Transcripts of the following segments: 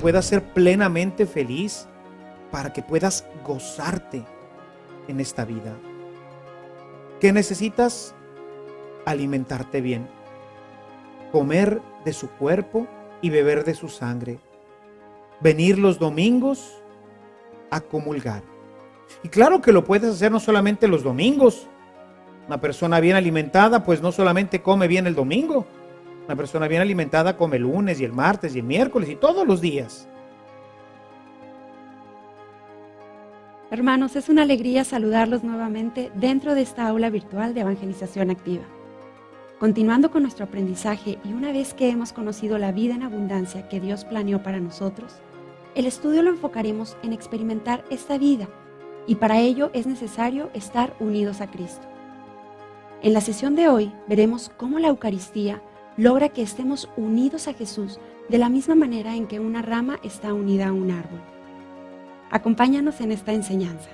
puedas ser plenamente feliz, para que puedas gozarte en esta vida. ¿Qué necesitas? Alimentarte bien, comer de su cuerpo y beber de su sangre, venir los domingos a comulgar. Y claro que lo puedes hacer no solamente los domingos. Una persona bien alimentada pues no solamente come bien el domingo. Una persona bien alimentada come el lunes y el martes y el miércoles y todos los días. Hermanos, es una alegría saludarlos nuevamente dentro de esta aula virtual de evangelización activa. Continuando con nuestro aprendizaje y una vez que hemos conocido la vida en abundancia que Dios planeó para nosotros, el estudio lo enfocaremos en experimentar esta vida y para ello es necesario estar unidos a Cristo. En la sesión de hoy veremos cómo la Eucaristía logra que estemos unidos a Jesús de la misma manera en que una rama está unida a un árbol. Acompáñanos en esta enseñanza.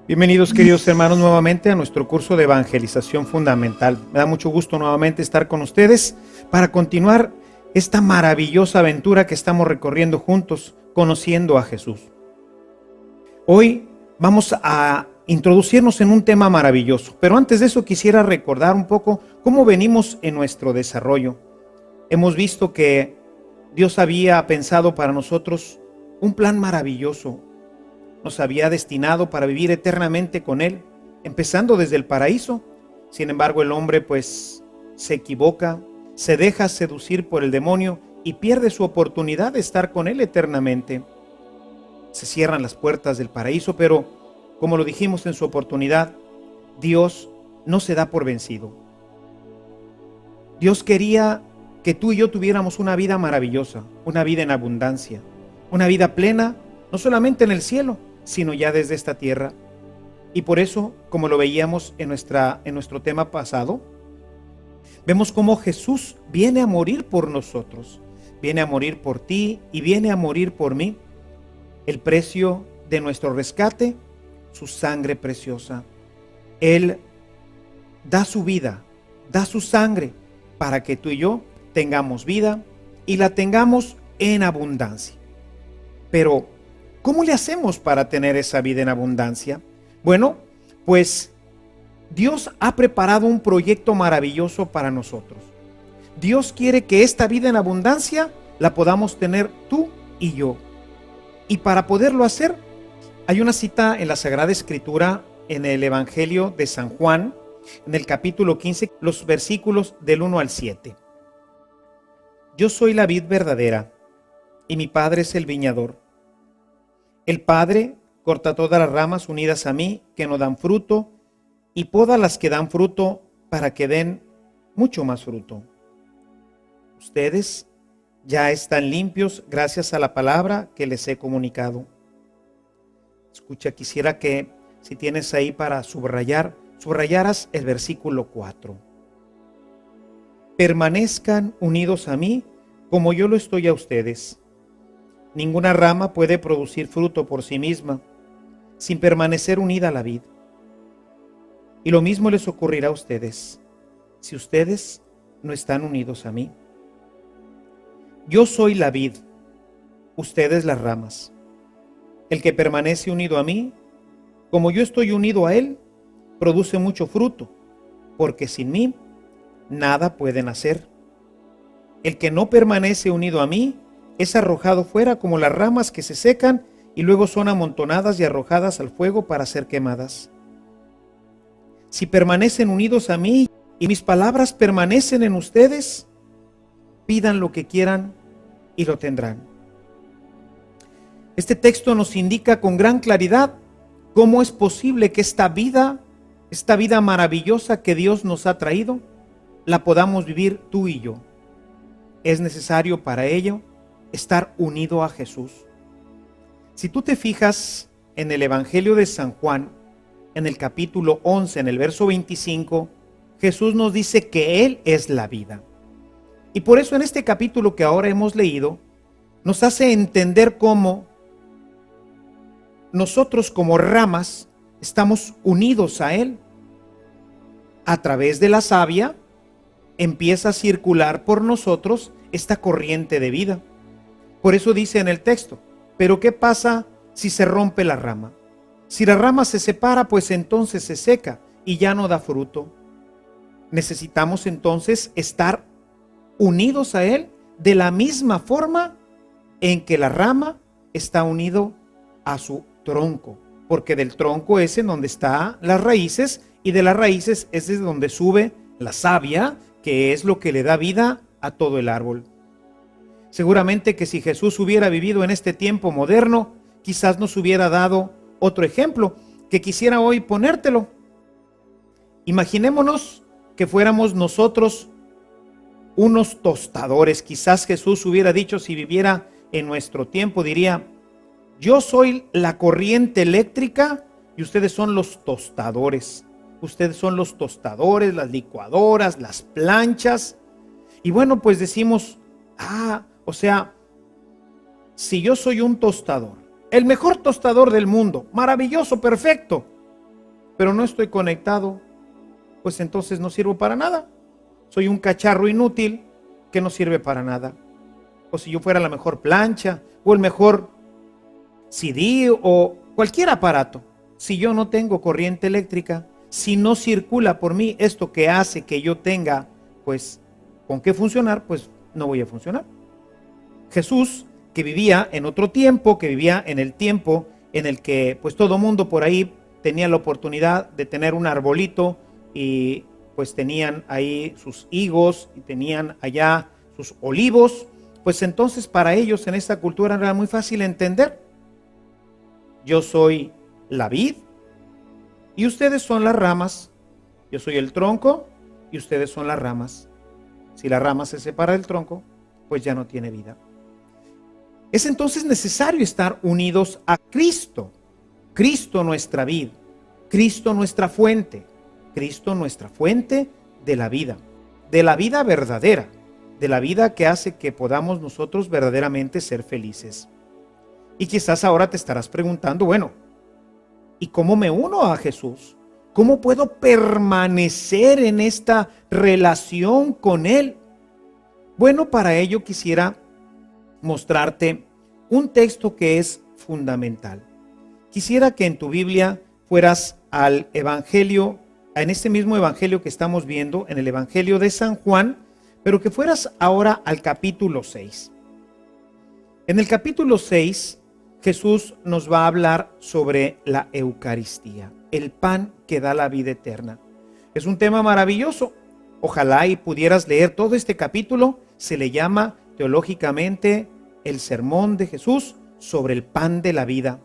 Bienvenidos, queridos hermanos, nuevamente a nuestro curso de evangelización fundamental. Me da mucho gusto nuevamente estar con ustedes para continuar esta maravillosa aventura que estamos recorriendo juntos, conociendo a Jesús. Hoy vamos a introducirnos en un tema maravilloso, pero antes de eso quisiera recordar un poco cómo venimos en nuestro desarrollo. Hemos visto que Dios había pensado para nosotros un plan maravilloso. Nos había destinado para vivir eternamente con Él, empezando desde el paraíso. Sin embargo, el hombre pues se equivoca, se deja seducir por el demonio y pierde su oportunidad de estar con Él eternamente. Se cierran las puertas del paraíso, pero como lo dijimos en su oportunidad, Dios no se da por vencido. Dios quería que tú y yo tuviéramos una vida maravillosa, una vida en abundancia, una vida plena, no solamente en el cielo, sino ya desde esta tierra. Y por eso, como lo veíamos en nuestro tema pasado, vemos cómo Jesús viene a morir por nosotros, viene a morir por ti y viene a morir por mí. El precio de nuestro rescate, su sangre preciosa. Él da su vida, da su sangre para que tú y yo tengamos vida y la tengamos en abundancia. Pero ¿cómo le hacemos para tener esa vida en abundancia? Bueno, pues Dios ha preparado un proyecto maravilloso para nosotros. Dios quiere que esta vida en abundancia la podamos tener tú y yo. Y para poderlo hacer, hay una cita en la Sagrada Escritura, en el Evangelio de San Juan, en el capítulo 15, los versículos del 1 al 7. Yo soy la vid verdadera, y mi Padre es el viñador. El Padre corta todas las ramas unidas a mí que no dan fruto y poda las que dan fruto para que den mucho más fruto. Ustedes ya están limpios gracias a la palabra que les he comunicado. Escucha, quisiera que si tienes ahí para subrayaras el versículo 4. Permanezcan unidos a mí como yo lo estoy a ustedes. Ninguna rama puede producir fruto por sí misma, sin permanecer unida a la vid. Y lo mismo les ocurrirá a ustedes, si ustedes no están unidos a mí. Yo soy la vid, ustedes las ramas. El que permanece unido a mí, como yo estoy unido a él, produce mucho fruto, porque sin mí nada pueden hacer. El que no permanece unido a mí es arrojado fuera como las ramas que se secan y luego son amontonadas y arrojadas al fuego para ser quemadas. Si permanecen unidos a mí y mis palabras permanecen en ustedes, pidan lo que quieran y lo tendrán. Este texto nos indica con gran claridad cómo es posible que esta vida maravillosa que Dios nos ha traído, la podamos vivir tú y yo. Es necesario para ello estar unido a Jesús. Si tú te fijas en el Evangelio de San Juan, en el capítulo 11, en el verso 25, Jesús nos dice que Él es la vida. Y por eso en este capítulo que ahora hemos leído, nos hace entender cómo nosotros como ramas estamos unidos a Él. A través de la savia empieza a circular por nosotros esta corriente de vida. Por eso dice en el texto, pero ¿qué pasa si se rompe la rama? Si la rama se separa, pues entonces se seca y ya no da fruto. Necesitamos entonces estar unidos a Él de la misma forma en que la rama está unido a su tronco, porque del tronco es en donde están las raíces y de las raíces es de donde sube la savia, que es lo que le da vida a todo el árbol. Seguramente que si Jesús hubiera vivido en este tiempo moderno, quizás nos hubiera dado otro ejemplo que quisiera hoy ponértelo. Imaginémonos que fuéramos nosotros unos tostadores. Quizás Jesús hubiera dicho, si viviera en nuestro tiempo, diría: yo soy la corriente eléctrica y ustedes son los tostadores. Ustedes son los tostadores, las licuadoras, las planchas. Y bueno, pues decimos, o sea, si yo soy un tostador, el mejor tostador del mundo, maravilloso, perfecto, pero no estoy conectado, pues entonces no sirvo para nada. Soy un cacharro inútil que no sirve para nada. O si yo fuera la mejor plancha o el mejor CD o cualquier aparato, si yo no tengo corriente eléctrica, si no circula por mí esto que hace que yo tenga, pues, con qué funcionar, pues no voy a funcionar. Jesús, que vivía en otro tiempo, que vivía en el tiempo en el que pues todo mundo por ahí tenía la oportunidad de tener un arbolito y pues tenían ahí sus higos y tenían allá sus olivos, pues entonces para ellos en esta cultura era muy fácil entender. Yo soy la vid y ustedes son las ramas. Yo soy el tronco y ustedes son las ramas. Si la rama se separa del tronco, pues ya no tiene vida. Es entonces necesario estar unidos a Cristo. Cristo nuestra vid, Cristo nuestra fuente de la vida verdadera, de la vida que hace que podamos nosotros verdaderamente ser felices. Y quizás ahora te estarás preguntando, bueno, ¿y cómo me uno a Jesús? ¿Cómo puedo permanecer en esta relación con Él? Bueno, para ello quisiera mostrarte un texto que es fundamental. Quisiera que en tu Biblia fueras al Evangelio, en este mismo Evangelio que estamos viendo, en el Evangelio de San Juan, pero que fueras ahora al capítulo 6. En el capítulo 6, Jesús nos va a hablar sobre la Eucaristía, el pan que da la vida eterna. Es un tema maravilloso. Ojalá y pudieras leer todo este capítulo. Se le llama teológicamente el sermón de Jesús sobre el pan de la vida.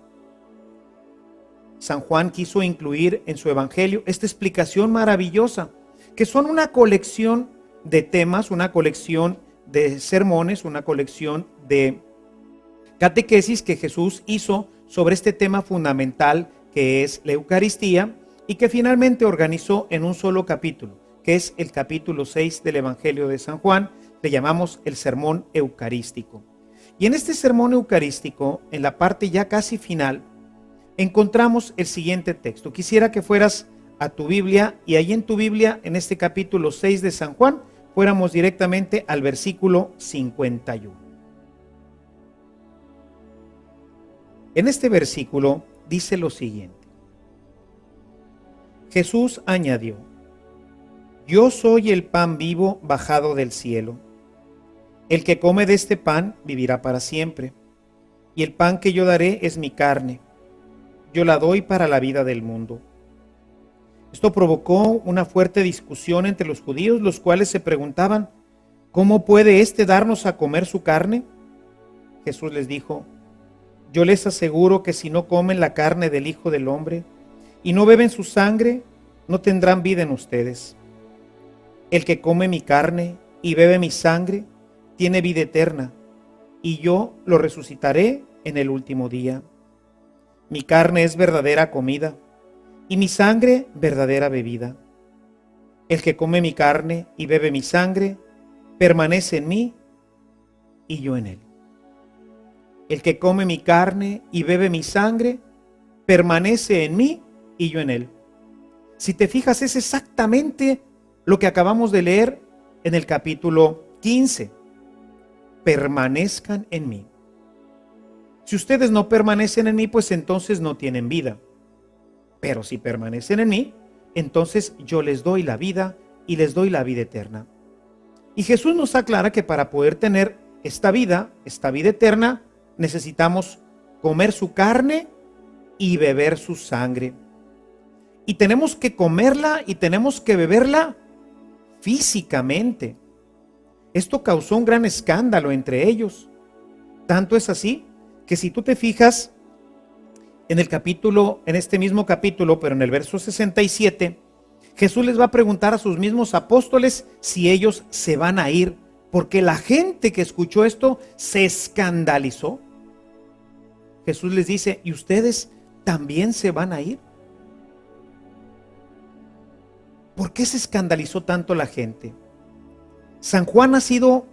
San Juan quiso incluir en su evangelio esta explicación maravillosa, que son una colección de temas, una colección de sermones, una colección de catequesis que Jesús hizo sobre este tema fundamental que es la Eucaristía y que finalmente organizó en un solo capítulo, que es el capítulo 6 del Evangelio de San Juan, Le llamamos el sermón eucarístico. Y en este sermón eucarístico, en la parte ya casi final, encontramos el siguiente texto. Quisiera que fueras a tu Biblia y ahí en tu Biblia, en este capítulo 6 de San Juan, fuéramos directamente al versículo 51. En este versículo dice lo siguiente. Jesús añadió: Yo soy el pan vivo bajado del cielo. El que come de este pan vivirá para siempre, y el pan que yo daré es mi carne. Yo la doy para la vida del mundo. Esto provocó una fuerte discusión entre los judíos, los cuales se preguntaban: ¿cómo puede éste darnos a comer su carne? Jesús les dijo: Yo les aseguro que si no comen la carne del Hijo del Hombre y no beben su sangre, no tendrán vida en ustedes. El que come mi carne y bebe mi sangre tiene vida eterna, y yo lo resucitaré en el último día. Mi carne es verdadera comida, y mi sangre verdadera bebida. El que come mi carne y bebe mi sangre, permanece en mí, y yo en él. El que come mi carne y bebe mi sangre, permanece en mí, y yo en él. Si te fijas, es exactamente lo que acabamos de leer en el capítulo 15. Permanezcan en mí. Si ustedes no permanecen en mí, pues entonces no tienen vida. Pero si permanecen en mí, entonces yo les doy la vida y les doy la vida eterna. Y Jesús nos aclara que para poder tener esta vida eterna, necesitamos comer su carne y beber su sangre. Y tenemos que comerla y tenemos que beberla físicamente. Esto causó un gran escándalo entre ellos. Tanto es así que si tú te fijas en este mismo capítulo, pero en el verso 67, Jesús les va a preguntar a sus mismos apóstoles si ellos se van a ir, porque la gente que escuchó esto se escandalizó. Jesús les dice: ¿y ustedes también se van a ir? ¿Por qué se escandalizó tanto la gente? San Juan ha sido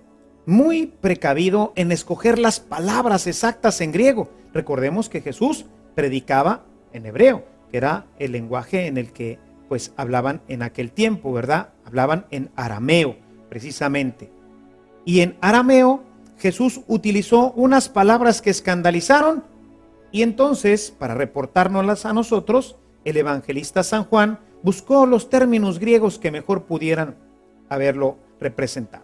muy precavido en escoger las palabras exactas en griego. Recordemos que Jesús predicaba en hebreo, que era el lenguaje en el que pues hablaban en aquel tiempo, ¿verdad? Hablaban en arameo, precisamente. Y en arameo Jesús utilizó unas palabras que escandalizaron, y entonces, para reportárnoslas a nosotros, el evangelista San Juan buscó los términos griegos que mejor pudieran haberlo representado.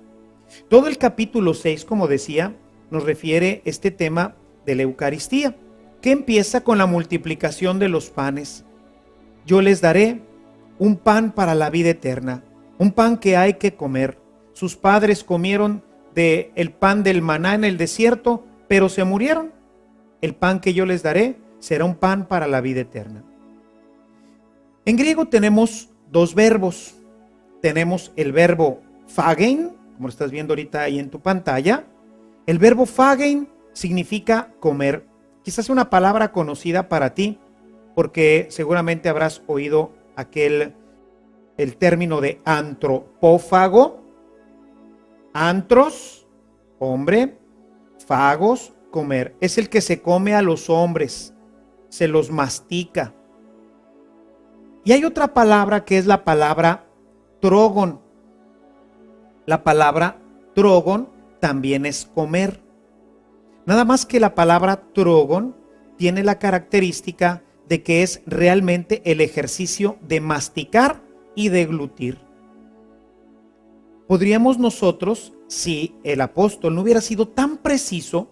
Todo el capítulo 6, como decía, nos refiere este tema de la Eucaristía, que empieza con la multiplicación de los panes. Yo les daré un pan para la vida eterna, un pan que hay que comer. Sus padres comieron del pan del maná en el desierto, pero se murieron. El pan que yo les daré será un pan para la vida eterna. En griego tenemos dos verbos. Tenemos el verbo phagein, como lo estás viendo ahorita ahí en tu pantalla. El verbo phagein significa comer. Quizás una palabra conocida para ti, porque seguramente habrás oído el término de antropófago. Antros, hombre, fagos, comer. Es el que se come a los hombres, se los mastica. Y hay otra palabra que es la palabra trogon. La palabra trogon también es comer. Nada más que la palabra trogon tiene la característica de que es realmente el ejercicio de masticar y deglutir. Podríamos nosotros, si el apóstol no hubiera sido tan preciso,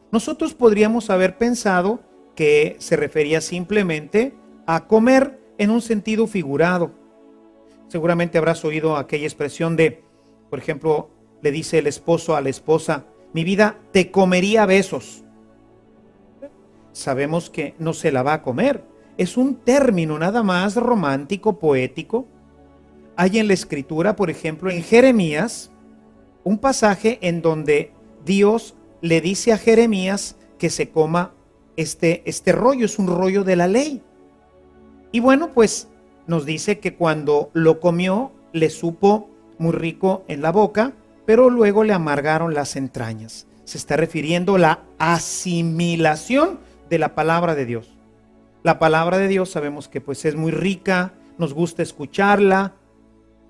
nosotros podríamos haber pensado que se refería simplemente a comer en un sentido figurado. Seguramente habrás oído aquella expresión de, por ejemplo, le dice el esposo a la esposa: mi vida, te comería a besos. Sabemos que no se la va a comer. Es un término nada más romántico, poético. Hay en la escritura, por ejemplo, en Jeremías, un pasaje en donde Dios le dice a Jeremías que se coma este rollo, es un rollo de la ley. Y bueno, pues nos dice que cuando lo comió, le supo muy rico en la boca, pero luego le amargaron las entrañas. Se está refiriendo a la asimilación de la palabra de Dios. La palabra de Dios sabemos que pues es muy rica, nos gusta escucharla,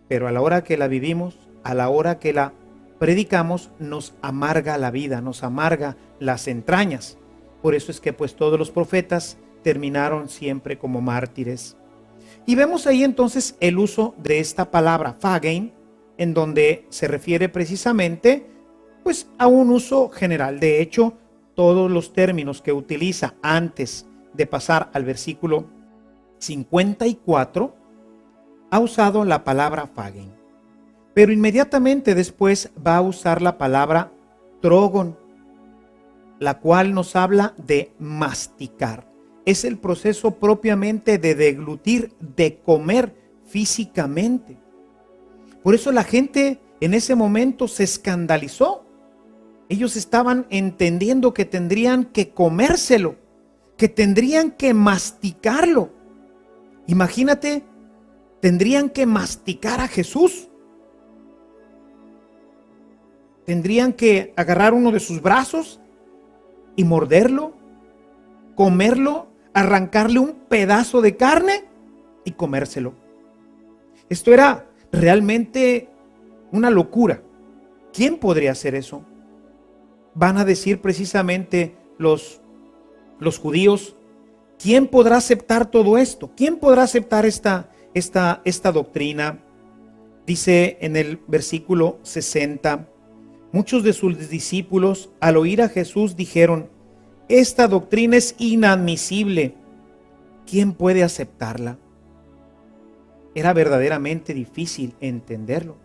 pero a la hora que la vivimos, a la hora que la predicamos, nos amarga la vida, nos amarga las entrañas. Por eso es que pues todos los profetas terminaron siempre como mártires. Y vemos ahí entonces el uso de esta palabra phagein, en donde se refiere precisamente pues a un uso general. De hecho, todos los términos que utiliza antes de pasar al versículo 54 ha usado la palabra phagein, pero inmediatamente después va a usar la palabra trogon, la cual nos habla de masticar. Es el proceso propiamente de deglutir, de comer físicamente. Por eso la gente en ese momento se escandalizó. Ellos estaban entendiendo que tendrían que comérselo, que tendrían que masticarlo. Imagínate, tendrían que masticar a Jesús. Tendrían que agarrar uno de sus brazos y morderlo, comerlo, arrancarle un pedazo de carne y comérselo. Esto era realmente una locura. ¿Quién podría hacer eso? Van a decir precisamente los judíos, ¿quién podrá aceptar todo esto? ¿Quién podrá aceptar esta doctrina? Dice en el versículo 60, muchos de sus discípulos al oír a Jesús dijeron, esta doctrina es inadmisible. ¿Quién puede aceptarla? Era verdaderamente difícil entenderlo.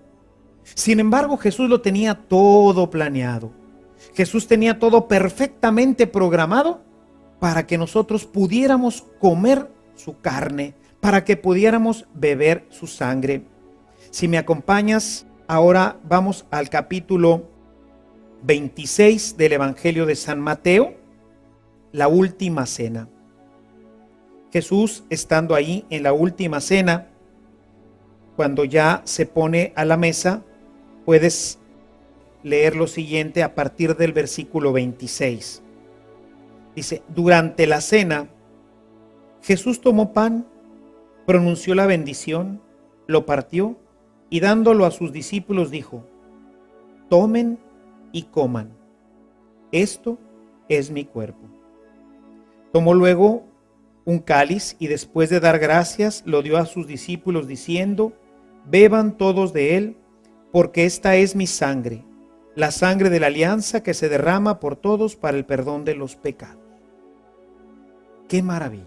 Sin embargo, Jesús lo tenía todo planeado. Jesús tenía todo perfectamente programado para que nosotros pudiéramos comer su carne, para que pudiéramos beber su sangre. Si me acompañas, ahora vamos al capítulo 26 del Evangelio de San Mateo, la última cena. Jesús, estando ahí en la última cena, cuando ya se pone a la mesa, puedes leer lo siguiente a partir del versículo 26. Dice, durante la cena, Jesús tomó pan, pronunció la bendición, lo partió y dándolo a sus discípulos dijo, tomen y coman, esto es mi cuerpo. Tomó luego un cáliz y después de dar gracias, lo dio a sus discípulos diciendo, beban todos de él, porque esta es mi sangre, la sangre de la alianza que se derrama por todos para el perdón de los pecados. ¡Qué maravilla!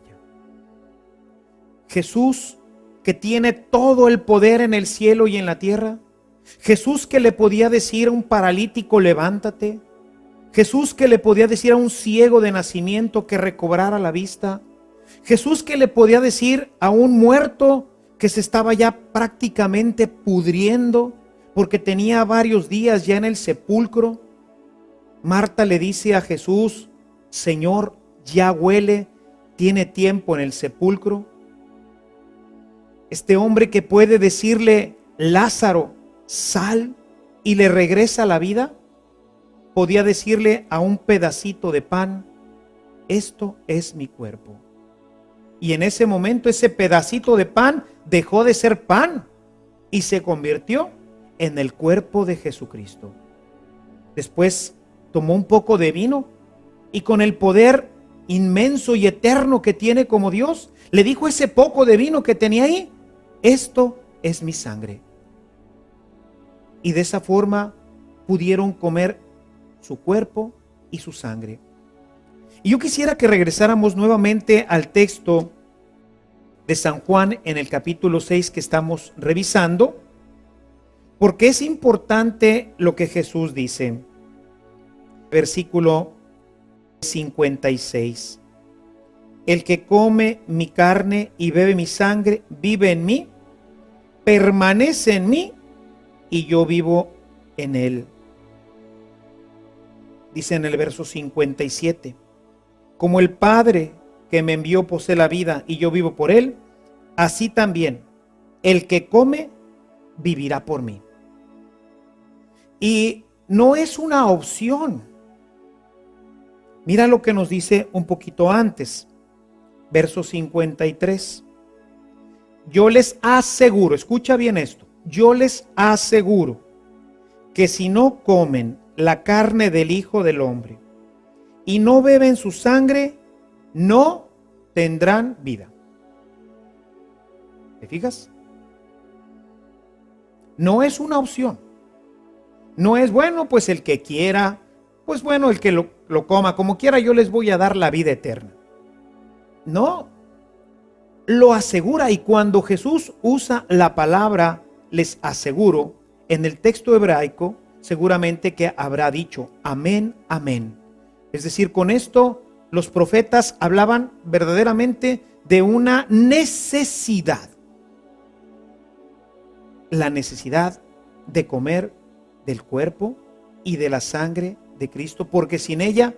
Jesús, que tiene todo el poder en el cielo y en la tierra. Jesús, que le podía decir a un paralítico, levántate. Jesús, que le podía decir a un ciego de nacimiento que recobrara la vista. Jesús, que le podía decir a un muerto que se estaba ya prácticamente pudriendo porque tenía varios días ya en el sepulcro. Marta le dice a Jesús, Señor, ya huele, tiene tiempo en el sepulcro. Este hombre que puede decirle, Lázaro, sal, y le regresa la vida, podía decirle a un pedacito de pan, esto es mi cuerpo. Y en ese momento ese pedacito de pan dejó de ser pan y se convirtió en el cuerpo de Jesucristo. Después tomó un poco de vino y con el poder inmenso y eterno que tiene como Dios, le dijo ese poco de vino que tenía ahí, esto es mi sangre. Y de esa forma pudieron comer su cuerpo y su sangre. Y yo quisiera que regresáramos nuevamente al texto de San Juan en el capítulo 6 que estamos revisando, porque es importante lo que Jesús dice. Versículo 56. El que come mi carne y bebe mi sangre, vive en mí, permanece en mí y yo vivo en él. Dice en el verso 57, como el Padre que me envió posee la vida y yo vivo por él, así también el que come vivirá por mí. Y no es una opción. Mira lo que nos dice un poquito antes, verso 53. Yo les aseguro, escucha bien esto, yo les aseguro que si no comen la carne del Hijo del Hombre y no beben su sangre, no tendrán vida. ¿Te fijas? No es una opción. No es, bueno, pues el que quiera, pues bueno, el que lo coma como quiera, yo les voy a dar la vida eterna. No, lo asegura. Y cuando Jesús usa la palabra, les aseguro, en el texto hebraico, seguramente que habrá dicho, amén, amén. Es decir, con esto los profetas hablaban verdaderamente de una necesidad. La necesidad de comer del cuerpo y de la sangre de Cristo, porque sin ella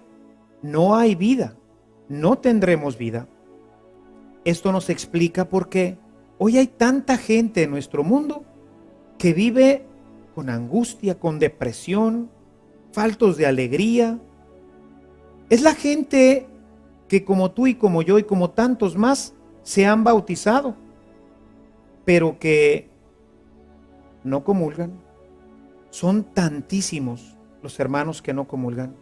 no hay vida, no tendremos vida. Esto nos explica por qué hoy hay tanta gente en nuestro mundo que vive con angustia, con depresión, faltos de alegría. Es la gente que como tú y como yo y como tantos más se han bautizado, pero que no comulgan. Son tantísimos los hermanos que no comulgan.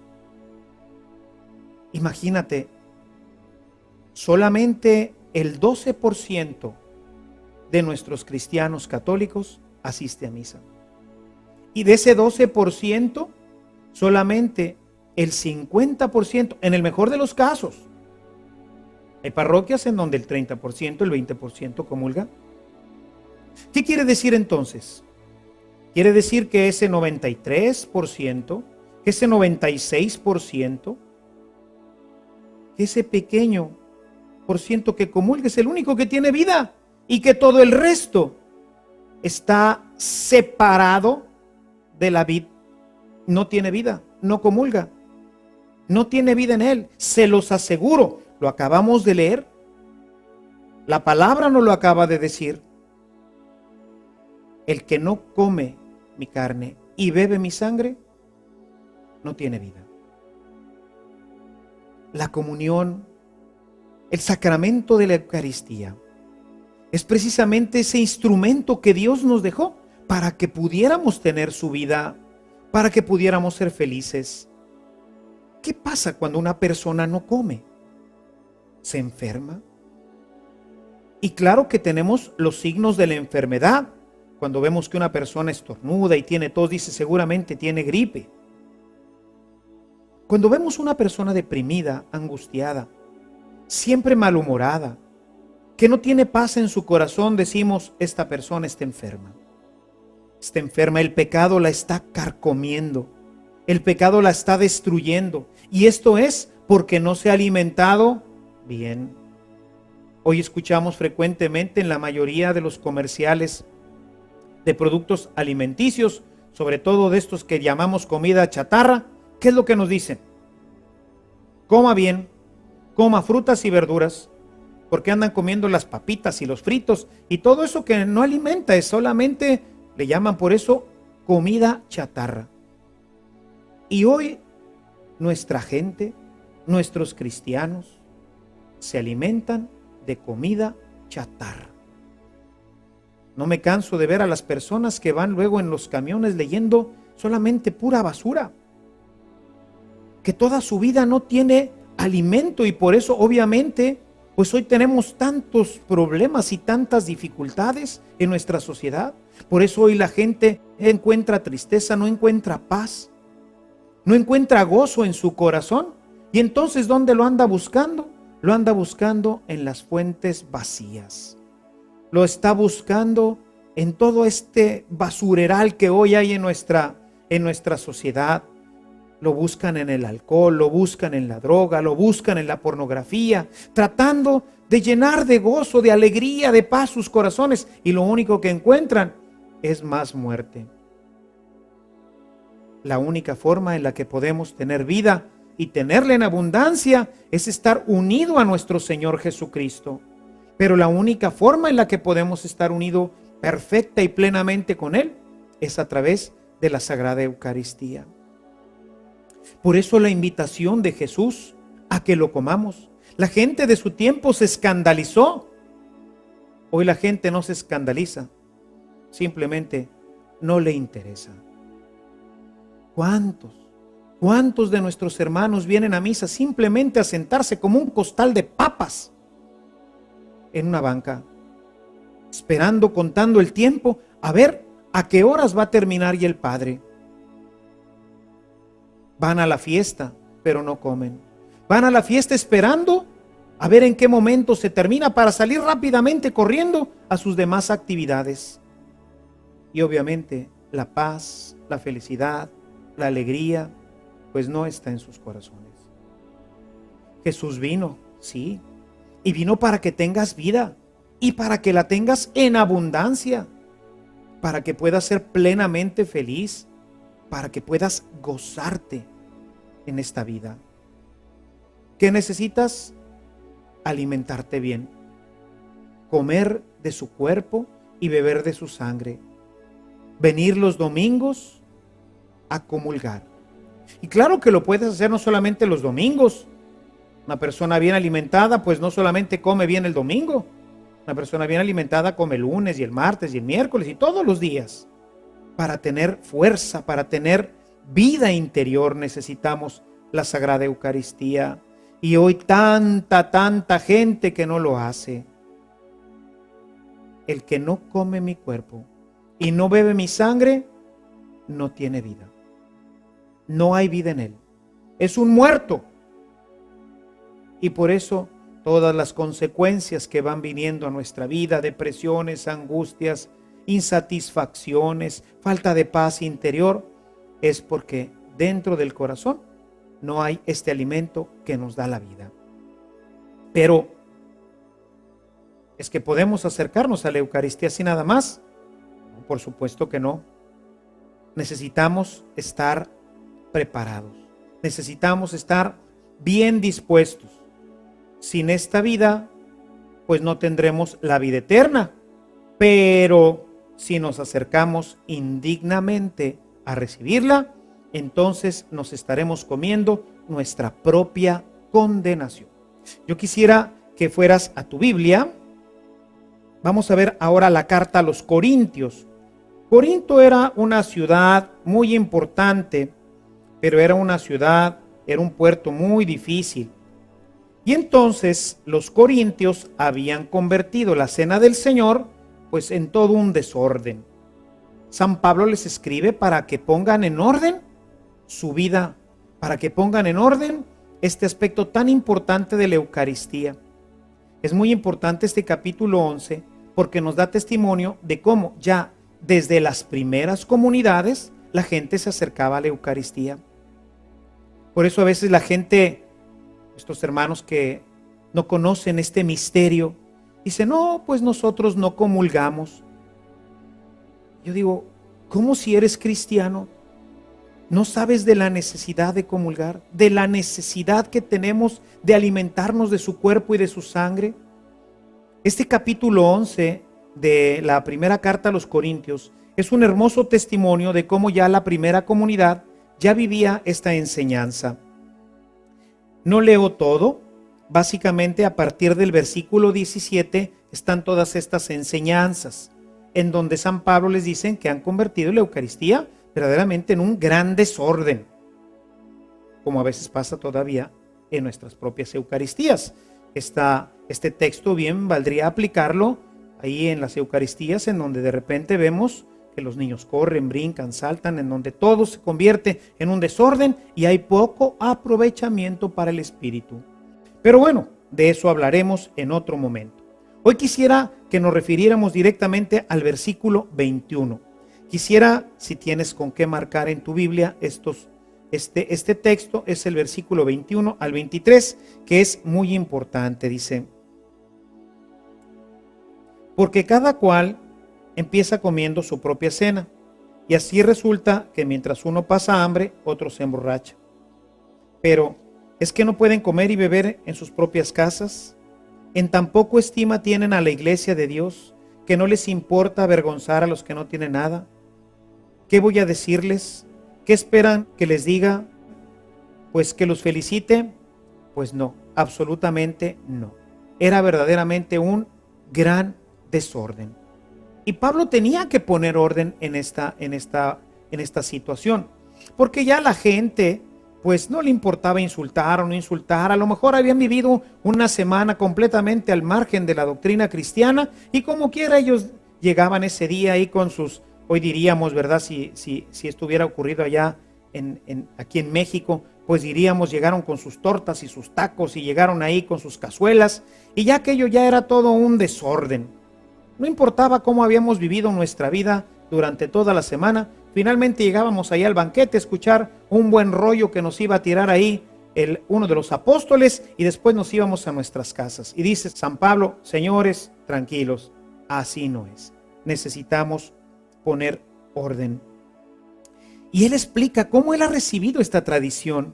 Imagínate, solamente el 12% de nuestros cristianos católicos asiste a misa. Y de ese 12%, solamente el 50%, en el mejor de los casos. Hay parroquias en donde el 30%, el 20% comulga. ¿Qué quiere decir entonces? Quiere decir que ese 93%, que ese 96%, que ese pequeño por ciento que comulga es el único que tiene vida y que todo el resto está separado de la vida. No tiene vida, no comulga, no tiene vida en él. Se los aseguro, lo acabamos de leer. La palabra nos lo acaba de decir. El que no come mi carne y bebe mi sangre, no tiene vida. La comunión, el sacramento de la Eucaristía, es precisamente ese instrumento que Dios nos dejó para que pudiéramos tener su vida, para que pudiéramos ser felices. ¿Qué pasa cuando una persona no come? ¿Se enferma? Y claro que tenemos los signos de la enfermedad. Cuando vemos que una persona estornuda y tiene tos, dice seguramente tiene gripe. Cuando vemos una persona deprimida, angustiada, siempre malhumorada, que no tiene paz en su corazón, decimos, esta persona está enferma. Está enferma, el pecado la está carcomiendo, el pecado la está destruyendo. Y esto es porque no se ha alimentado bien. Hoy escuchamos frecuentemente en la mayoría de los comerciales de productos alimenticios, sobre todo de estos que llamamos comida chatarra, ¿qué es lo que nos dicen? Coma bien, coma frutas y verduras, porque andan comiendo las papitas y los fritos y todo eso que no alimenta, es solamente, le llaman por eso, comida chatarra. Y hoy nuestra gente, nuestros cristianos, se alimentan de comida chatarra. No me canso de ver a las personas que van luego en los camiones leyendo solamente pura basura, que toda su vida no tiene alimento y por eso obviamente pues hoy tenemos tantos problemas y tantas dificultades en nuestra sociedad. Por eso hoy la gente encuentra tristeza, no encuentra paz, no encuentra gozo en su corazón. Y entonces ¿dónde lo anda buscando? Lo anda buscando en las fuentes vacías. Lo está buscando en todo este basureral que hoy hay en nuestra sociedad. Lo buscan en el alcohol, lo buscan en la droga, lo buscan en la pornografía, tratando de llenar de gozo, de alegría, de paz sus corazones. Y lo único que encuentran es más muerte. La única forma en la que podemos tener vida y tenerla en abundancia es estar unido a nuestro Señor Jesucristo. Pero la única forma en la que podemos estar unidos perfecta y plenamente con Él es a través de la Sagrada Eucaristía. Por eso la invitación de Jesús a que lo comamos. La gente de su tiempo se escandalizó. Hoy la gente no se escandaliza, simplemente no le interesa. ¿Cuántos de nuestros hermanos vienen a misa simplemente a sentarse como un costal de papas en una banca, esperando, contando el tiempo, a ver a qué horas va a terminar ya el Padre? Van a la fiesta, pero no comen. Van a la fiesta esperando a ver en qué momento se termina para salir rápidamente corriendo a sus demás actividades. Y obviamente la paz, la felicidad, la alegría, pues no está en sus corazones. Jesús vino, sí, y vino para que tengas vida y para que la tengas en abundancia, para que puedas ser plenamente feliz, para que puedas gozarte en esta vida. ¿Qué necesitas? Alimentarte bien, comer de su cuerpo y beber de su sangre, venir los domingos a comulgar. Y claro que lo puedes hacer no solamente los domingos. Una persona bien alimentada pues no solamente come bien el domingo. Una persona bien alimentada come el lunes y el martes y el miércoles y todos los días. Para tener fuerza, para tener vida interior necesitamos la Sagrada Eucaristía. Y hoy tanta gente que no lo hace. El que no come mi cuerpo y no bebe mi sangre, no tiene vida. No hay vida en él. Es un muerto. Y por eso todas las consecuencias que van viniendo a nuestra vida, depresiones, angustias, insatisfacciones, falta de paz interior, es porque dentro del corazón no hay este alimento que nos da la vida. Pero ¿es que podemos acercarnos a la Eucaristía así nada más? Por supuesto que no. Necesitamos estar preparados. Necesitamos estar bien dispuestos. Sin esta vida, pues no tendremos la vida eterna. Pero si nos acercamos indignamente a recibirla, entonces nos estaremos comiendo nuestra propia condenación. Yo quisiera que fueras a tu Biblia. Vamos a ver ahora la carta a los Corintios. Corinto era una ciudad muy importante, pero era una ciudad, era un puerto muy difícil. Y entonces los corintios habían convertido la cena del Señor pues en todo un desorden. San Pablo les escribe para que pongan en orden su vida, para que pongan en orden este aspecto tan importante de la Eucaristía. Es muy importante este capítulo 11 porque nos da testimonio de cómo ya desde las primeras comunidades la gente se acercaba a la Eucaristía. Por eso a veces la gente, estos hermanos que no conocen este misterio, dicen, no, pues nosotros no comulgamos. Yo digo, ¿cómo si eres cristiano no sabes de la necesidad de comulgar? De la necesidad que tenemos de alimentarnos de su cuerpo y de su sangre. Este capítulo 11 de la primera carta a los Corintios es un hermoso testimonio de cómo ya la primera comunidad ya vivía esta enseñanza. No leo todo, básicamente a partir del versículo 17 están todas estas enseñanzas, en donde San Pablo les dice que han convertido la Eucaristía verdaderamente en un gran desorden, como a veces pasa todavía en nuestras propias Eucaristías. Este texto bien valdría aplicarlo ahí en las Eucaristías, en donde de repente vemos que los niños corren, brincan, saltan, en donde todo se convierte en un desorden y hay poco aprovechamiento para el espíritu. Pero bueno, de eso hablaremos en otro momento. Hoy quisiera que nos refiriéramos directamente al versículo 21. Quisiera, si tienes con qué marcar en tu Biblia este texto, es el versículo 21 al 23, que es muy importante. Dice, porque cada cual empieza comiendo su propia cena, y así resulta que mientras uno pasa hambre, otro se emborracha. Pero, ¿es que no pueden comer y beber en sus propias casas? En tan poco estima tienen a la iglesia de Dios, que no les importa avergonzar a los que no tienen nada. ¿Qué voy a decirles? ¿Qué esperan que les diga? Pues que los felicite. Pues no, absolutamente no. Era verdaderamente un gran desorden. Y Pablo tenía que poner orden en esta situación, porque ya la gente pues no le importaba insultar o no insultar. A lo mejor habían vivido una semana completamente al margen de la doctrina cristiana, y como quiera ellos llegaban ese día ahí con sus, hoy diríamos, ¿verdad? Si esto hubiera ocurrido allá aquí en México, pues diríamos, llegaron con sus tortas y sus tacos y llegaron ahí con sus cazuelas, y ya aquello ya era todo un desorden. No importaba cómo habíamos vivido nuestra vida durante toda la semana, finalmente llegábamos ahí al banquete a escuchar un buen rollo que nos iba a tirar ahí uno de los apóstoles, y después nos íbamos a nuestras casas. Y dice San Pablo: señores, tranquilos, así no es. Necesitamos poner orden. Y él explica cómo él ha recibido esta tradición,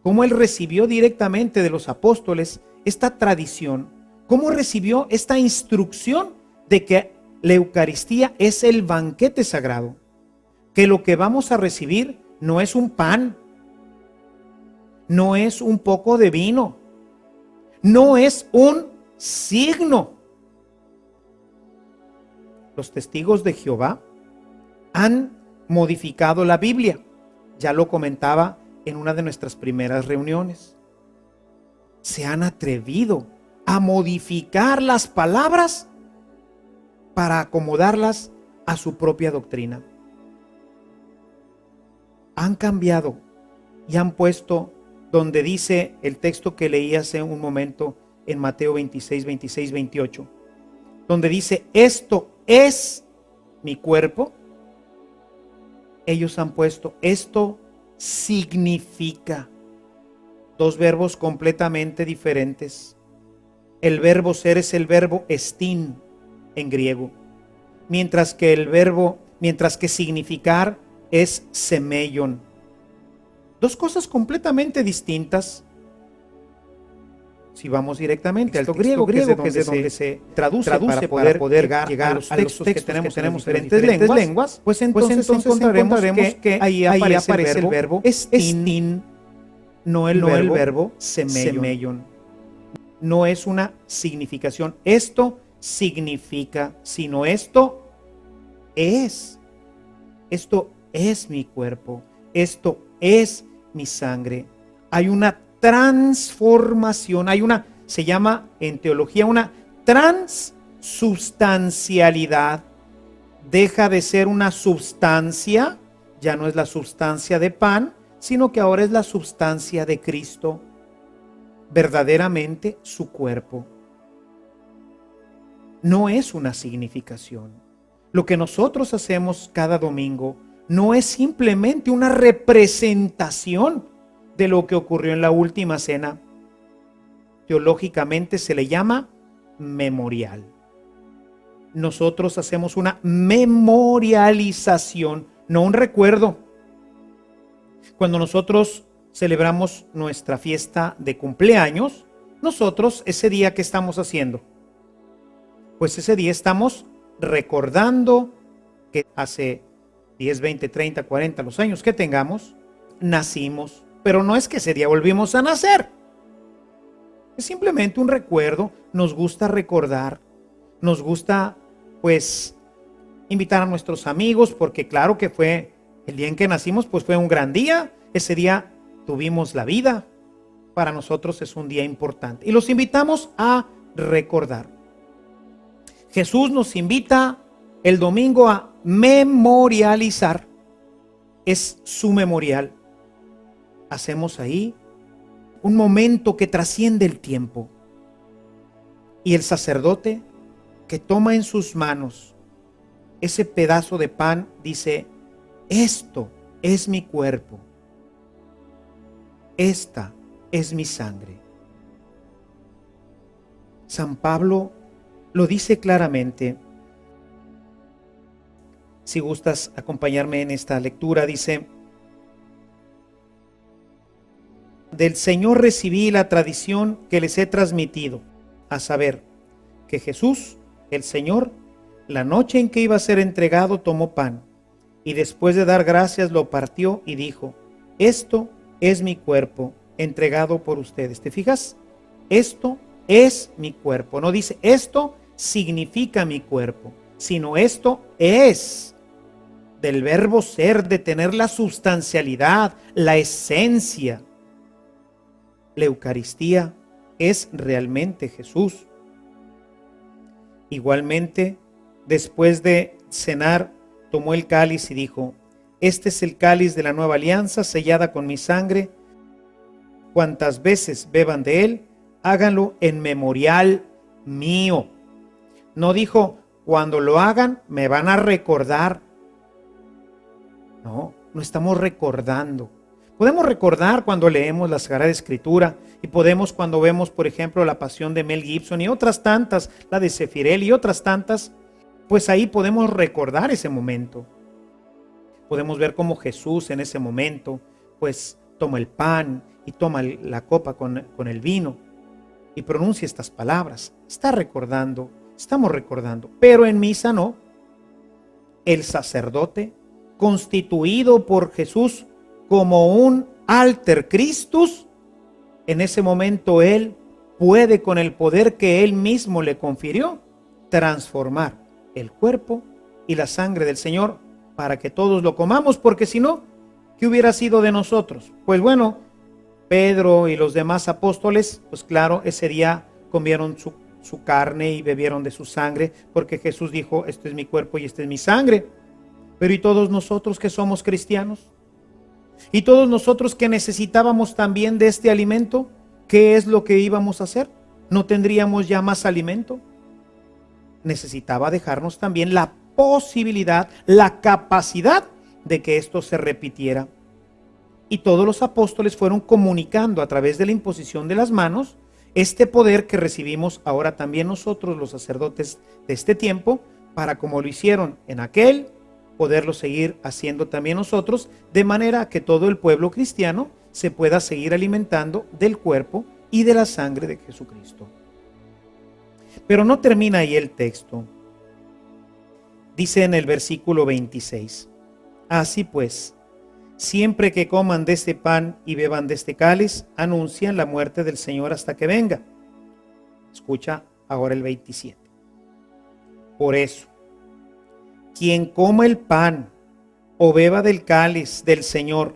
cómo él recibió directamente de los apóstoles esta tradición, cómo recibió esta instrucción de que la Eucaristía es el banquete sagrado, que lo que vamos a recibir no es un pan, no es un poco de vino, no es un signo. Los testigos de Jehová han modificado la Biblia. Ya lo comentaba en una de nuestras primeras reuniones. Se han atrevido a modificar las palabras para acomodarlas a su propia doctrina. Han cambiado y han puesto donde dice el texto que leí hace un momento en Mateo 26, 26, 28, donde dice: esto es mi cuerpo. Ellos han puesto: esto significa. Dos verbos completamente diferentes. El verbo ser es el verbo estin en griego, mientras que significar es semeion. Dos cosas completamente distintas. Si vamos directamente al texto griego, que es de donde se traduce para poder llegar a los textos que tenemos en diferentes lenguas, pues entonces encontraremos que ahí aparece el verbo estin, no el verbo semeion. No es una significación. Esto significa, sino esto es. Esto es mi cuerpo. Esto es mi sangre. Hay una transformación, se llama en teología una transubstancialidad. Deja de ser una substancia, ya no es la substancia de pan, sino que ahora es la substancia de Cristo, verdaderamente su cuerpo. No es una significación. Lo que nosotros hacemos cada domingo no es simplemente una representación de lo que ocurrió en la última cena. Teológicamente se le llama memorial. Nosotros hacemos una memorialización, no un recuerdo. Cuando nosotros celebramos nuestra fiesta de cumpleaños, nosotros ese día, ¿qué estamos haciendo? Pues ese día estamos recordando que hace 10, 20, 30, 40, los años que tengamos, nacimos. Pero no es que ese día volvimos a nacer. Es simplemente un recuerdo. Nos gusta recordar. Nos gusta, pues, invitar a nuestros amigos, porque claro que fue el día en que nacimos, pues fue un gran día. Ese día tuvimos la vida. Para nosotros es un día importante. Y los invitamos a recordar. Jesús nos invita el domingo a memorializar. Es su memorial. Hacemos ahí un momento que trasciende el tiempo. Y el sacerdote que toma en sus manos ese pedazo de pan dice: esto es mi cuerpo. Esta es mi sangre. San Pablo lo dice claramente. Si gustas acompañarme en esta lectura, dice: del Señor recibí la tradición que les he transmitido, a saber, que Jesús, el Señor, la noche en que iba a ser entregado, tomó pan, y después de dar gracias lo partió y dijo: esto es mi cuerpo entregado por ustedes. ¿Te fijas? Esto es mi cuerpo. No dice esto significa mi cuerpo, sino esto es, del verbo ser, de tener la sustancialidad, la esencia. La Eucaristía es realmente Jesús. Igualmente, después de cenar, tomó el cáliz y dijo: este es el cáliz de la nueva alianza sellada con mi sangre. Cuantas veces beban de él, háganlo en memorial mío. No dijo: cuando lo hagan me van a recordar. No, no estamos recordando. Podemos recordar cuando leemos la Sagrada Escritura y podemos cuando vemos, por ejemplo, la Pasión de Mel Gibson y otras tantas, la de Sefirel y otras tantas, pues ahí podemos recordar ese momento. Podemos ver cómo Jesús en ese momento, pues toma el pan y toma la copa con el vino y pronuncia estas palabras. Está recordando, estamos recordando, pero en misa no. El sacerdote, constituido por Jesús como un alter Christus, en ese momento él puede, con el poder que él mismo le confirió, transformar el cuerpo y la sangre del Señor para que todos lo comamos, porque si no, ¿qué hubiera sido de nosotros? Pues bueno, Pedro y los demás apóstoles, pues claro, ese día comieron su carne y bebieron de su sangre, porque Jesús dijo: este es mi cuerpo y este es mi sangre. Pero ¿y todos nosotros que somos cristianos? ¿Y todos nosotros que necesitábamos también de este alimento? ¿Qué es lo que íbamos a hacer? ¿No tendríamos ya más alimento? Necesitaba dejarnos también la posibilidad, la capacidad de que esto se repitiera. Y todos los apóstoles fueron comunicando a través de la imposición de las manos este poder que recibimos ahora también nosotros, los sacerdotes de este tiempo, para, como lo hicieron en aquel, poderlo seguir haciendo también nosotros, de manera que todo el pueblo cristiano se pueda seguir alimentando del cuerpo y de la sangre de Jesucristo. Pero no termina ahí el texto. Dice en el versículo 26: así pues, siempre que coman de este pan y beban de este cáliz, anuncian la muerte del Señor hasta que venga. Escucha ahora el 27. Por eso, quien coma el pan o beba del cáliz del Señor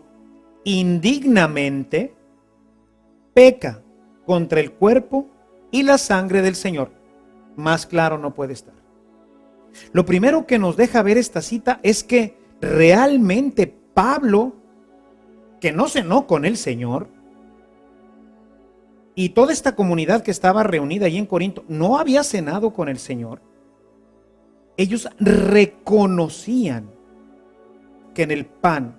indignamente, peca contra el cuerpo y la sangre del Señor. Más claro no puede estar. Lo primero que nos deja ver esta cita es que realmente Pablo, que no cenó con el Señor, y toda esta comunidad que estaba reunida allí en Corinto, no había cenado con el Señor. Ellos reconocían que en el pan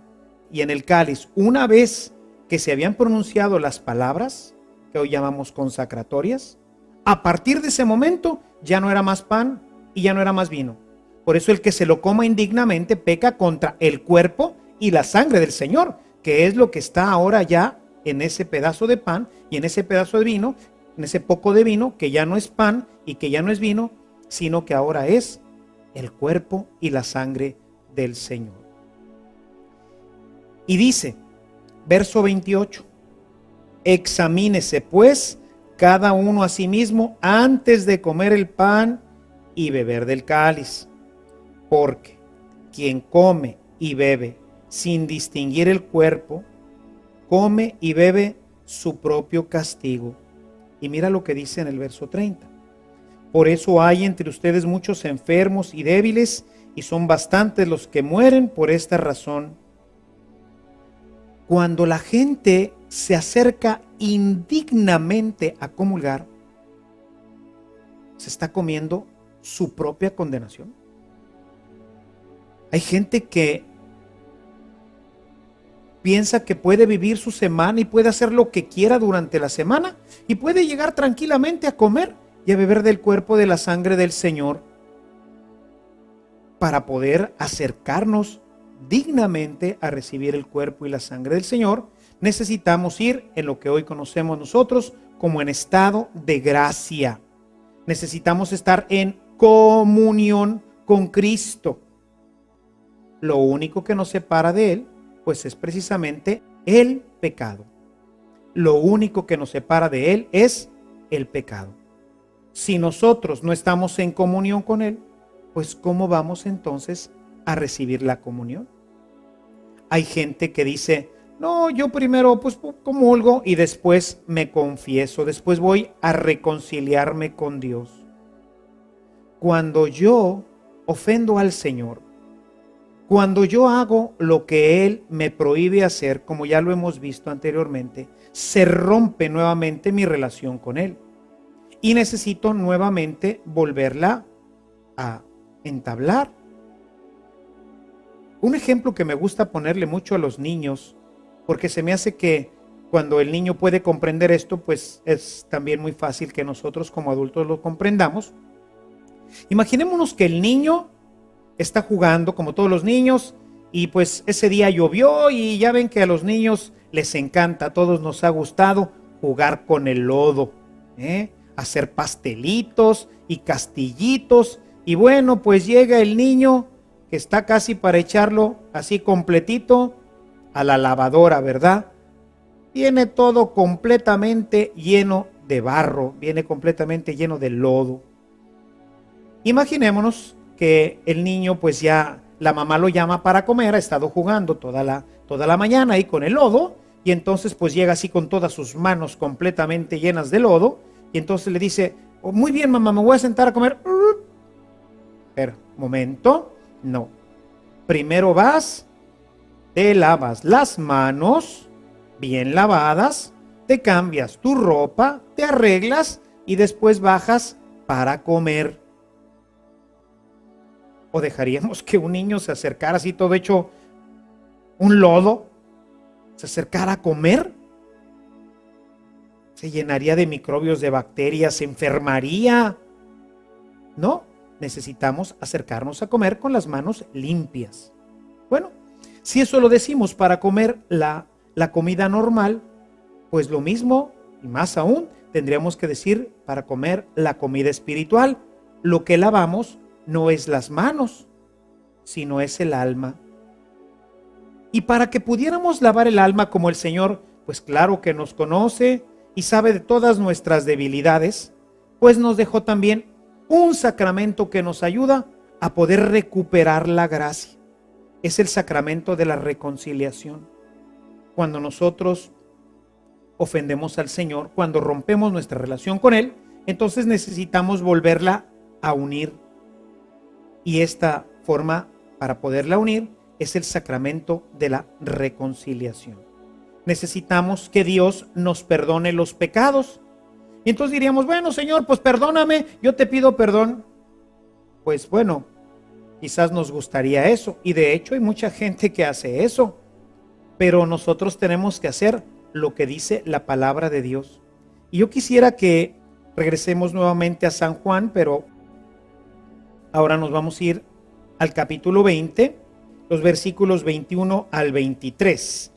y en el cáliz, una vez que se habían pronunciado las palabras que hoy llamamos consacratorias, a partir de ese momento ya no era más pan y ya no era más vino. Por eso el que se lo coma indignamente peca contra el cuerpo y la sangre del Señor, que es lo que está ahora ya en ese pedazo de pan y en ese pedazo de vino, en ese poco de vino que ya no es pan y que ya no es vino, sino que ahora es el cuerpo y la sangre del Señor. Y dice, verso 28, examínese pues cada uno a sí mismo antes de comer el pan y beber del cáliz, porque quien come y bebe sin distinguir el cuerpo, come y bebe su propio castigo. Y mira lo que dice en el verso 30. Por eso hay entre ustedes muchos enfermos y débiles, y son bastantes los que mueren por esta razón. Cuando la gente se acerca indignamente a comulgar, se está comiendo su propia condenación. Hay gente que piensa que puede vivir su semana y puede hacer lo que quiera durante la semana y puede llegar tranquilamente a comer y a beber del cuerpo, de la sangre del Señor, para poder acercarnos dignamente a recibir el cuerpo y la sangre del Señor. Necesitamos ir en lo que hoy conocemos nosotros como en estado de gracia. Necesitamos estar en comunión con Cristo. lo único que nos separa de Él, pues es precisamente el pecado. Lo único que nos separa de Él es el pecado. Si nosotros no estamos en comunión con Él, pues ¿cómo vamos entonces a recibir la comunión? Hay gente que dice, no, yo primero pues comulgo y después me confieso, después voy a reconciliarme con Dios. Cuando yo ofendo al Señor, cuando yo hago lo que Él me prohíbe hacer, como ya lo hemos visto anteriormente, se rompe nuevamente mi relación con Él. Y necesito nuevamente volverla a entablar. Un ejemplo que me gusta ponerle mucho a los niños, porque se me hace que cuando el niño puede comprender esto, pues es también muy fácil que nosotros como adultos lo comprendamos. Imaginémonos que el niño está jugando como todos los niños y pues ese día llovió y ya ven que a los niños les encanta, a todos nos ha gustado jugar con el lodo, hacer pastelitos y castillitos. Y bueno, pues llega el niño que está casi para echarlo así completito a la lavadora, ¿verdad? Viene todo completamente lleno de barro, viene completamente lleno de lodo. Imaginémonos que el niño pues ya la mamá lo llama para comer, ha estado jugando toda la mañana ahí con el lodo y entonces pues llega así con todas sus manos completamente llenas de lodo y entonces le dice, oh, muy bien mamá, me voy a sentar a comer. Pero, momento, no. Primero vas, te lavas las manos bien lavadas, te cambias tu ropa, te arreglas y después bajas para comer. ¿O dejaríamos que un niño se acercara así todo hecho un lodo? ¿Se acercara a comer? Se llenaría de microbios, de bacterias, se enfermaría. No, necesitamos acercarnos a comer con las manos limpias. Bueno, si eso lo decimos para comer la comida normal, pues lo mismo y más aún tendríamos que decir para comer la comida espiritual. Lo que lavamos no es las manos, sino es el alma. Y para que pudiéramos lavar el alma como el Señor, pues claro que nos conoce y sabe de todas nuestras debilidades, pues nos dejó también un sacramento que nos ayuda a poder recuperar la gracia. Es el sacramento de la reconciliación. Cuando nosotros ofendemos al Señor, cuando rompemos nuestra relación con Él, entonces necesitamos volverla a unir. Y esta forma para poderla unir es el sacramento de la reconciliación. Necesitamos que Dios nos perdone los pecados. Y entonces diríamos, bueno Señor, pues perdóname, yo te pido perdón. Pues bueno, quizás nos gustaría eso. Y de hecho hay mucha gente que hace eso. Pero nosotros tenemos que hacer lo que dice la palabra de Dios. Y yo quisiera que regresemos nuevamente a San Juan, pero ahora nos vamos a ir al capítulo 20, los versículos 21 al 23.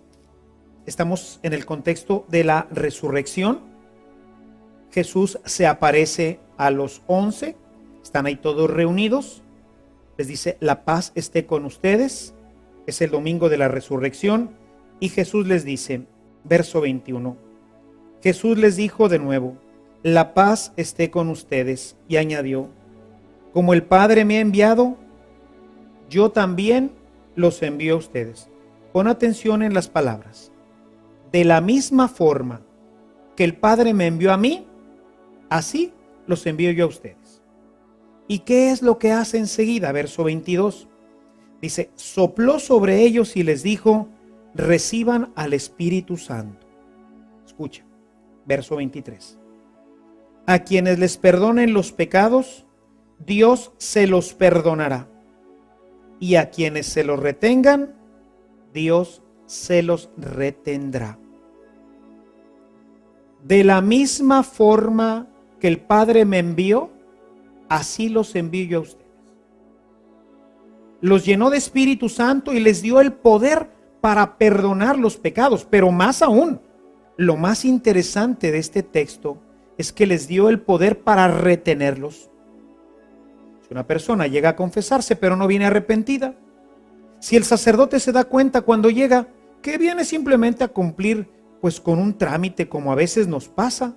Estamos en el contexto de la resurrección. Jesús se aparece a los 11, están ahí todos reunidos. Les dice, la paz esté con ustedes. Es el domingo de la resurrección. Y Jesús les dice, verso 21, Jesús les dijo de nuevo, la paz esté con ustedes. Y añadió, como el Padre me ha enviado, yo también los envío a ustedes. Pon atención en las palabras. De la misma forma que el Padre me envió a mí, así los envío yo a ustedes. ¿Y qué es lo que hace enseguida? Verso 22. Dice, sopló sobre ellos y les dijo, reciban al Espíritu Santo. Escucha, verso 23. A quienes les perdonen los pecados, Dios se los perdonará. Y a quienes se los retengan, Dios se los retendrá. De la misma forma que el Padre me envió, así los envío yo a ustedes. Los llenó de Espíritu Santo y les dio el poder para perdonar los pecados. Pero más aún, lo más interesante de este texto es que les dio el poder para retenerlos. Si una persona llega a confesarse pero no viene arrepentida, Si el sacerdote se da cuenta cuando llega que viene simplemente a cumplir pues con un trámite como a veces nos pasa.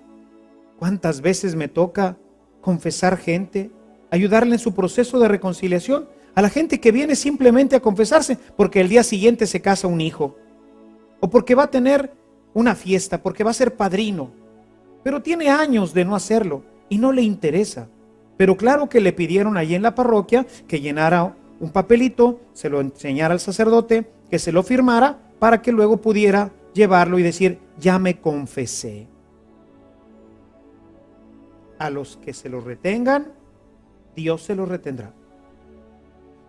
¿Cuántas veces me toca confesar gente, ayudarle en su proceso de reconciliación a la gente que viene simplemente a confesarse porque el día siguiente se casa un hijo o porque va a tener una fiesta, porque va a ser padrino, pero tiene años de no hacerlo y no le interesa? Pero claro que le pidieron allí en la parroquia que llenara un papelito, se lo enseñara al sacerdote, que se lo firmara para que luego pudiera llevarlo y decir, ya me confesé. A los que se lo retengan, Dios se lo retendrá.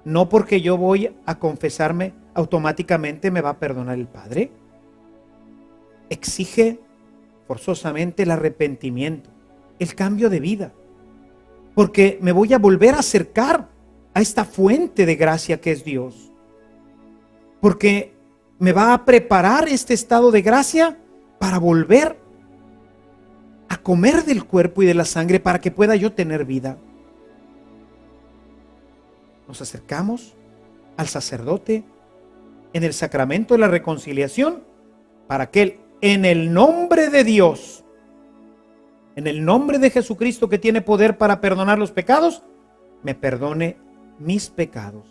No porque yo voy a confesarme, automáticamente me va a perdonar el Padre. Exige forzosamente el arrepentimiento, el cambio de vida, porque me voy a volver a acercar a esta fuente de gracia que es Dios, porque me va a preparar este estado de gracia para volver a comer del cuerpo y de la sangre para que pueda yo tener vida. Nos acercamos al sacerdote en el sacramento de la reconciliación para que Él, en el nombre de Dios, en el nombre de Jesucristo que tiene poder para perdonar los pecados, me perdone mis pecados.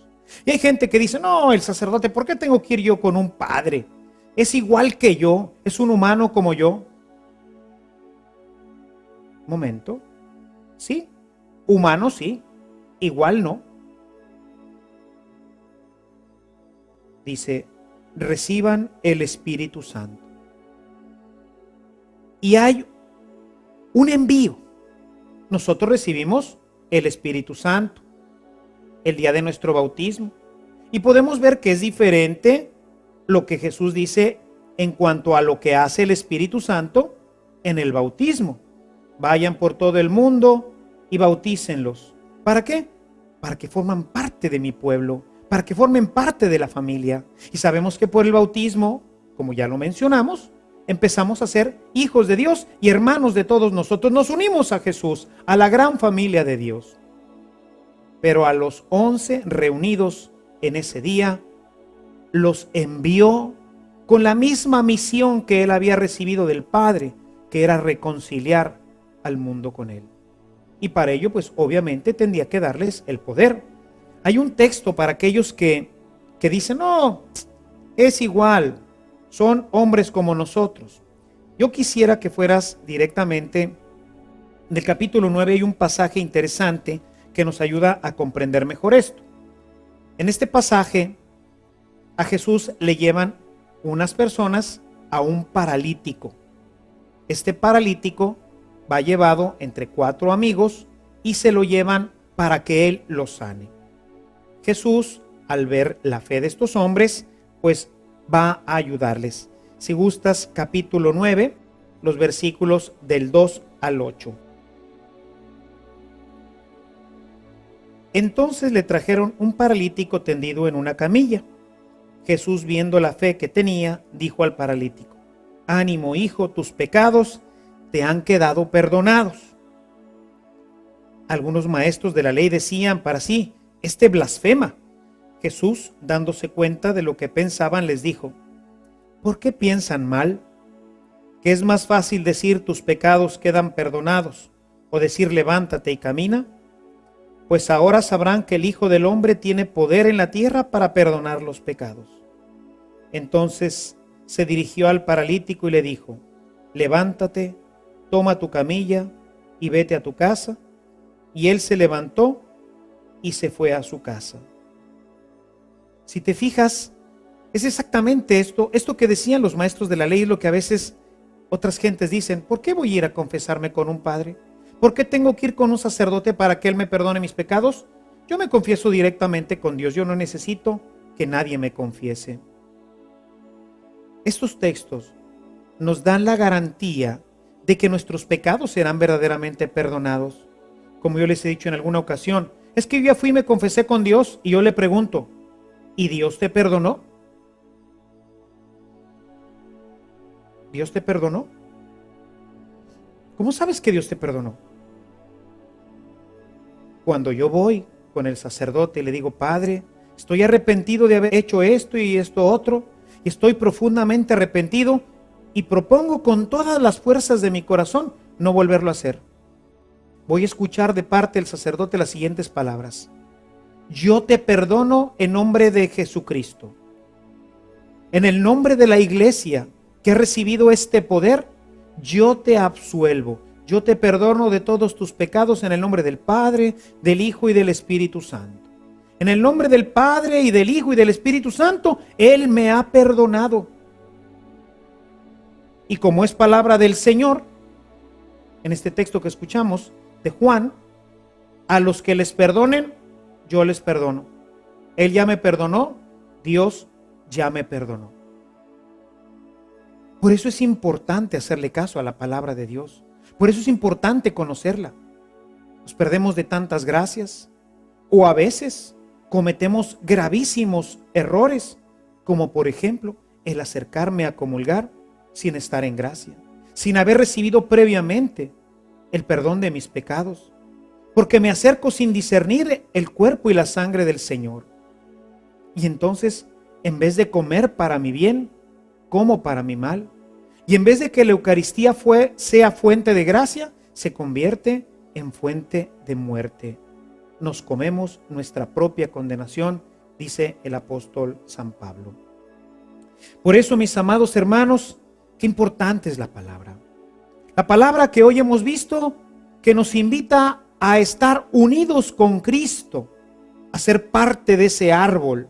Y hay gente que dice, no, el sacerdote, ¿por qué tengo que ir yo con un padre? Es igual que yo, es un humano como yo. Momento, sí, humano sí, igual no. Dice, reciban el Espíritu Santo. Y hay un envío. Nosotros recibimos el Espíritu Santo el día de nuestro bautismo. Y podemos ver que es diferente lo que Jesús dice en cuanto a lo que hace el Espíritu Santo en el bautismo. Vayan por todo el mundo y bautícenlos. ¿Para qué? Para que forman parte de mi pueblo, para que formen parte de la familia. Y sabemos que por el bautismo, como ya lo mencionamos, empezamos a ser hijos de Dios y hermanos de todos nosotros. Nos unimos a Jesús, a la gran familia de Dios. Pero a los 11 reunidos en ese día, los envió con la misma misión que él había recibido del Padre, que era reconciliar al mundo con él. Y para ello, pues obviamente tendría que darles el poder. Hay un texto para aquellos que dicen, no, es igual, son hombres como nosotros. Yo quisiera que fueras directamente del capítulo 9, hay un pasaje interesante que nos ayuda a comprender mejor esto. En este pasaje, a Jesús le llevan unas personas a un paralítico. Este paralítico va llevado entre 4 amigos y se lo llevan para que él lo sane. Jesús, al ver la fe de estos hombres, pues va a ayudarles. Si gustas, capítulo 9, los versículos del 2 al 8. Entonces le trajeron un paralítico tendido en una camilla. Jesús, viendo la fe que tenía, dijo al paralítico, ánimo, hijo, tus pecados te han quedado perdonados. Algunos maestros de la ley decían para sí, este blasfema. Jesús, dándose cuenta de lo que pensaban, les dijo, ¿por qué piensan mal? ¿Que es más fácil decir tus pecados quedan perdonados o decir levántate y camina? Pues ahora sabrán que el Hijo del Hombre tiene poder en la tierra para perdonar los pecados. Entonces se dirigió al paralítico y le dijo, levántate, toma tu camilla y vete a tu casa. Y él se levantó y se fue a su casa. Si te fijas, es exactamente esto que decían los maestros de la ley, lo que a veces otras gentes dicen, ¿por qué voy a ir a confesarme con un padre? ¿Por qué tengo que ir con un sacerdote para que él me perdone mis pecados? Yo me confieso directamente con Dios, yo no necesito que nadie me confiese. Estos textos nos dan la garantía de que nuestros pecados serán verdaderamente perdonados. Como yo les he dicho en alguna ocasión, es que yo ya fui y me confesé con Dios y yo le pregunto, ¿y Dios te perdonó? ¿Dios te perdonó? ¿Cómo sabes que Dios te perdonó? Cuando yo voy con el sacerdote y le digo, Padre, Estoy arrepentido de haber hecho esto y esto otro, y estoy profundamente arrepentido y propongo con todas las fuerzas de mi corazón no volverlo a hacer. Voy a escuchar de parte del sacerdote las siguientes palabras: yo te perdono en nombre de Jesucristo. En el nombre de la iglesia que ha recibido este poder, yo te absuelvo. Yo te perdono de todos tus pecados en el nombre del Padre, del Hijo y del Espíritu Santo. En el nombre del Padre y del Hijo y del Espíritu Santo, Él me ha perdonado. Y como es palabra del Señor, en este texto que escuchamos de Juan, a los que les perdonen, yo les perdono. Él ya me perdonó, Dios ya me perdonó. Por eso es importante hacerle caso a la palabra de Dios. Por eso es importante conocerla. Nos perdemos de tantas gracias, o a veces cometemos gravísimos errores, como por ejemplo el acercarme a comulgar sin estar en gracia, sin haber recibido previamente el perdón de mis pecados, porque me acerco sin discernir el cuerpo y la sangre del Señor. Y entonces, en vez de comer para mi bien, como para mi mal. Y en vez de que la Eucaristía sea fuente de gracia, se convierte en fuente de muerte. Nos comemos nuestra propia condenación, dice el apóstol San Pablo. Por eso, mis amados hermanos, qué importante es la palabra. La palabra que hoy hemos visto, que nos invita a estar unidos con Cristo, a ser parte de ese árbol.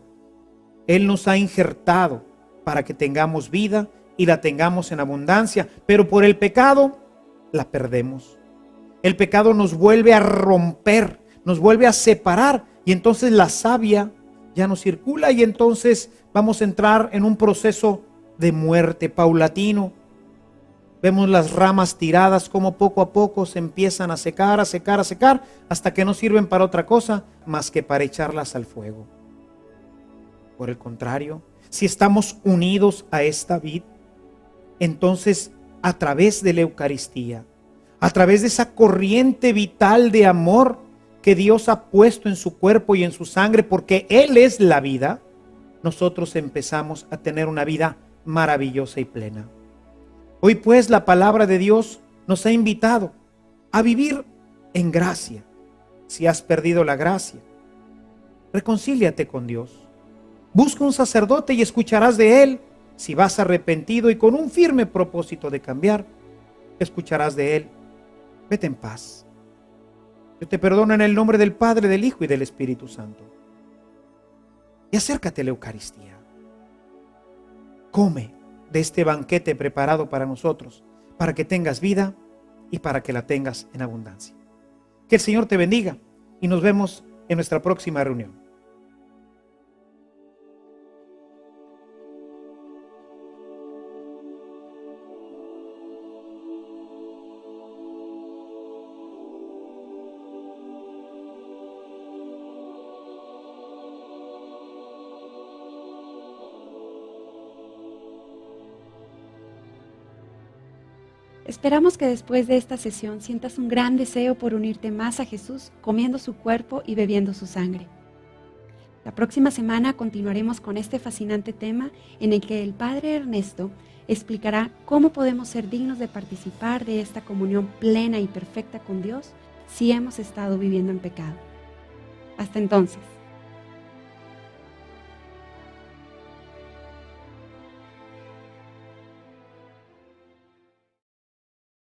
Él nos ha injertado para que tengamos vida y la tengamos en abundancia, pero por el pecado la perdemos. El pecado nos vuelve a romper, nos vuelve a separar, y entonces la savia ya no circula, y entonces vamos a entrar en un proceso de muerte paulatino. Vemos las ramas tiradas como poco a poco se empiezan a secar, hasta que no sirven para otra cosa más que para echarlas al fuego. Por el contrario, si estamos unidos a esta vid, entonces a través de la Eucaristía, a través de esa corriente vital de amor que Dios ha puesto en su cuerpo y en su sangre, porque Él es la vida, nosotros empezamos a tener una vida maravillosa y plena. Hoy pues la palabra de Dios nos ha invitado a vivir en gracia. Si has perdido la gracia, reconcíliate con Dios. Busca un sacerdote y escucharás de él. Si vas arrepentido y con un firme propósito de cambiar, escucharás de él. Vete en paz. Yo te perdono en el nombre del Padre, del Hijo y del Espíritu Santo. Y acércate a la Eucaristía. Come de este banquete preparado para nosotros, para que tengas vida y para que la tengas en abundancia. Que el Señor te bendiga y nos vemos en nuestra próxima reunión. Esperamos que después de esta sesión sientas un gran deseo por unirte más a Jesús, comiendo su cuerpo y bebiendo su sangre. La próxima semana continuaremos con este fascinante tema en el que el Padre Ernesto explicará cómo podemos ser dignos de participar de esta comunión plena y perfecta con Dios si hemos estado viviendo en pecado. Hasta entonces.